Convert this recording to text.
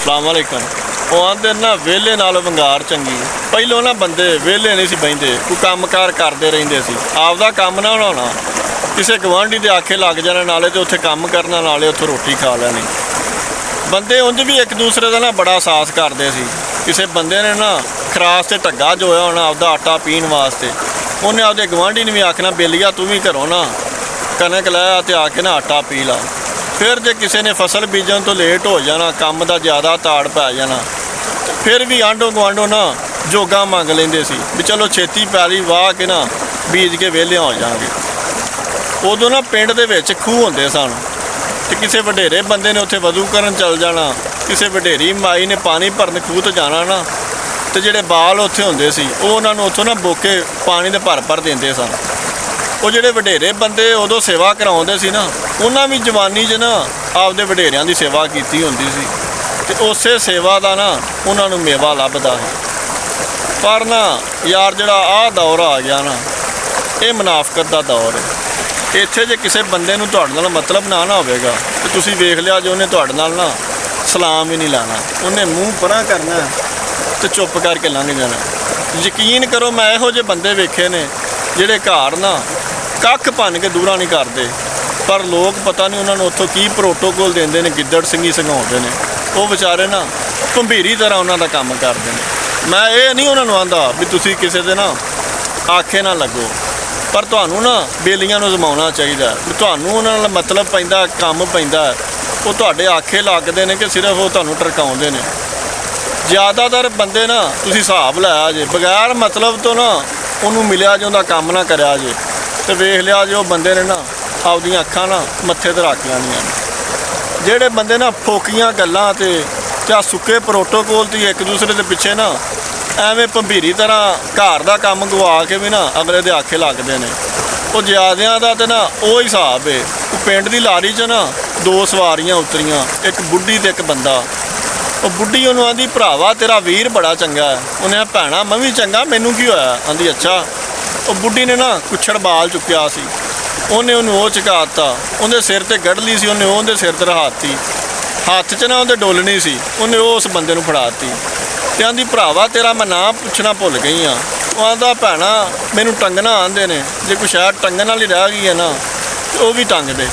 सलामकुम। वो आते ना वेले नाल वंगार चंगी। पहलों ना बंदे वेले नहीं सी बहिंदे, कोई काम कार करते रहिंदे सी। आपदा काम ना होना, किसी गवांढी के आखे लग जाना, नाले तो उत्थे काम करना, नाले उत्थों रोटी खा लैनी। बंदे उंज भी एक दूसरे का ना बड़ा साथ करते सी। किसी बंदे ने ना खरास से ढग्गा जोया होना आपदा आटा पीण वास्ते, उन्हें आपदे गवांढी ने भी आखना बेलिया तू भी घरों ना कनक लै ते आके ना आटा पी ला। फिर जे किसी ने फसल बीजन तो लेट हो जाना, काम का ज़्यादा ताड़ पै जाना, फिर भी आंढो गुआंढो ना जोगा मंग लेंदे सी भी चलो छेती पैली वाह के ना बीज के वेले हो जाएंगे। उदों ना पिंड दे विच खूह होंदे सन ते किसी वडेरे बंदे ने उत्थे वधू करन चल जाना, किसी वडेरी माई ने पानी भरन खूह ते जाना ना, ते जिहड़े बाल उत्थे होंदे सी ओह उन्हां नूं उत्थों ना बोके पानी दे भर दिंदे सन। ਉਹ ਜਿਹੜੇ ਵਡੇਰੇ ਬੰਦੇ ਉਦੋਂ ਸੇਵਾ ਕਰਾਉਂਦੇ ਸੀ ਨਾ, ਉਹਨਾਂ ਵੀ ਜਵਾਨੀ 'ਚ ਨਾ ਆਪਦੇ ਵਡੇਰਿਆਂ ਦੀ ਸੇਵਾ ਕੀਤੀ ਹੁੰਦੀ ਸੀ ਤੇ ਉਸੇ ਸੇਵਾ ਦਾ ਨਾ ਉਹਨਾਂ ਨੂੰ ਮੇਵਾ ਲੱਭਦਾ ਹੈ। ਪਰ ਨਾ ਯਾਰ ਜਿਹੜਾ ਆਹ ਦੌਰ ਆ ਗਿਆ ਨਾ, ਇਹ ਮੁਨਾਫਕਤ ਦਾ ਦੌਰ ਹੈ। ਇੱਥੇ ਜੇ ਕਿਸੇ ਬੰਦੇ ਨੂੰ ਤੁਹਾਡੇ ਨਾਲ ਮਤਲਬ ਨਾ ਹੋਵੇਗਾ ਤੇ ਤੁਸੀਂ ਵੇਖ ਲਿਆ ਜੇ ਉਹਨੇ ਤੁਹਾਡੇ ਨਾਲ ਨਾ ਸਲਾਮ ਹੀ ਨਹੀਂ ਲਾਣਾ, ਉਹਨੇ ਮੂੰਹ ਪਰਾਂ ਕਰਨਾ ਤੇ ਚੁੱਪ ਕਰਕੇ ਲੰਘ ਜਾਣਾ। ਯਕੀਨ ਕਰੋ ਮੈਂ ਇਹੋ ਜਿਹੇ ਬੰਦੇ ਵੇਖੇ ਨੇ ਜਿਹੜੇ ਘਰ ਨਾ ਕੱਖ ਭੰਨ ਕੇ ਦੂਰਾ ਨਹੀਂ ਕਰਦੇ, ਪਰ ਲੋਕ ਪਤਾ ਨਹੀਂ ਉਹਨਾਂ ਨੂੰ ਉੱਥੋਂ ਕੀ ਪ੍ਰੋਟੋਕੋਲ ਦਿੰਦੇ ਨੇ, ਗਿੱਦੜ ਸਿੰਘੀ ਸੰਘਾਉਂਦੇ ਨੇ। ਉਹ ਵਿਚਾਰੇ ਨਾ ਭੰਭੀਰੀ ਤਰ੍ਹਾਂ ਉਹਨਾਂ ਦਾ ਕੰਮ ਕਰਦੇ ਨੇ। ਮੈਂ ਇਹ ਨਹੀਂ ਉਹਨਾਂ ਨੂੰ ਆਂਦਾ ਵੀ ਤੁਸੀਂ ਕਿਸੇ ਦੇ ਨਾ ਆਖੇ ਨਾ ਲੱਗੋ, ਪਰ ਤੁਹਾਨੂੰ ਨਾ ਬੇਲੀਆਂ ਨੂੰ ਜ਼ਮਾਉਣਾ ਚਾਹੀਦਾ ਵੀ ਤੁਹਾਨੂੰ ਉਹਨਾਂ ਨਾਲ ਮਤਲਬ ਪੈਂਦਾ, ਕੰਮ ਪੈਂਦਾ, ਉਹ ਤੁਹਾਡੇ ਆਖੇ ਲੱਗਦੇ ਨੇ ਕਿ ਸਿਰਫ ਉਹ ਤੁਹਾਨੂੰ ਟਰਕਾਉਂਦੇ ਨੇ। ਜ਼ਿਆਦਾਤਰ ਬੰਦੇ ਨਾ ਤੁਸੀਂ ਹਿਸਾਬ ਲਾਇਆ ਜੇ ਬਗੈਰ ਮਤਲਬ ਤੋਂ ਨਾ ਉਹਨੂੰ ਮਿਲਿਆ ਜੇ, ਉਹਦਾ ਕੰਮ ਨਾ ਕਰਿਆ ਜੇ ਤੇ ਵੇਖ ਲਿਆ ਜੇ ਉਹ ਬੰਦੇ ਨੇ ਨਾ ਆਪਦੀਆਂ ਅੱਖਾਂ ਨਾ ਮੱਥੇ ਤੇ ਰੱਖ ਲੈਣੀਆਂ। ਜਿਹੜੇ ਬੰਦੇ ਨਾ ਫੋਕੀਆਂ ਗੱਲਾਂ ਤੇ ਆ ਸੁੱਕੇ ਪ੍ਰੋਟੋਕੋਲ ਤੇ ਇੱਕ ਦੂਸਰੇ ਦੇ ਪਿੱਛੇ ਨਾ ਐਵੇਂ ਭੰਭੀਰੀ ਤਰ੍ਹਾਂ ਘਰ ਦਾ ਕੰਮ ਗਵਾ ਕੇ ਵੀ ਨਾ ਅਗਲੇ ਦੇ ਆਖੇ ਲੱਗਦੇ ਨੇ, ਉਹ ਜ਼ਿਆਦਿਆਂ ਦਾ ਤੇ ਨਾ ਉਹ ਹਿਸਾਬ ਏ। ਪਿੰਡ ਦੀ ਲਾਰੀ 'ਚ ਨਾ ਦੋ ਸਵਾਰੀਆਂ ਉਤਰੀਆਂ, ਇੱਕ ਬੁੱਢੀ ਤੇ ਇੱਕ ਬੰਦਾ। ਉਹ ਬੁੱਢੀ ਉਹਨੂੰ ਆਂਦੀ ਭਰਾਵਾ ਤੇਰਾ ਵੀਰ ਬੜਾ ਚੰਗਾ ਹੈ। ਉਹਨੇ ਭੈਣਾ ਮੈਂ ਵੀ ਚੰਗਾ, ਮੈਨੂੰ ਕੀ ਹੋਇਆ? ਆਂਦੀ ਅੱਛਾ। ਉਹ ਬੁੱਢੀ ਨੇ ਨਾ ਕੁੱਛੜ ਬਾਲ ਚੁੱਕਿਆ ਸੀ, ਉਹਨੇ ਉਹਨੂੰ ਉਹ ਚੁਕਾ ਦਿੱਤਾ, ਉਹਦੇ ਸਿਰ ਤੇ ਗੜਲੀ ਸੀ, ਉਹਨੇ ਉਹਦੇ ਸਿਰ ਤੇ ਰਹਾਤੀ, ਹੱਥ 'ਚ ਨਾ ਉਹਦੇ ਡੋਲਣੀ ਸੀ, ਉਹਨੇ ਉਹ ਉਸ ਬੰਦੇ ਨੂੰ ਫੜਾ ਦਿੱਤੀ ਤੇ ਆਂਦੀ ਭਰਾਵਾ ਤੇਰਾ ਮੈਂ ਨਾਂ ਪੁੱਛਣਾ ਭੁੱਲ ਗਈ ਹਾਂ। ਉਹ ਆਂਦਾ ਭੈਣਾ ਮੈਨੂੰ ਟੰਗਣਾ ਆਂਦੇ ਨੇ, ਜੇ ਕੋਈ ਸ਼ਾਇਦ ਟੰਗਣ ਵਾਲੀ ਰਹਿ ਗਈ ਹੈ ਨਾ ਉਹ ਵੀ ਟੰਗ ਦੇ।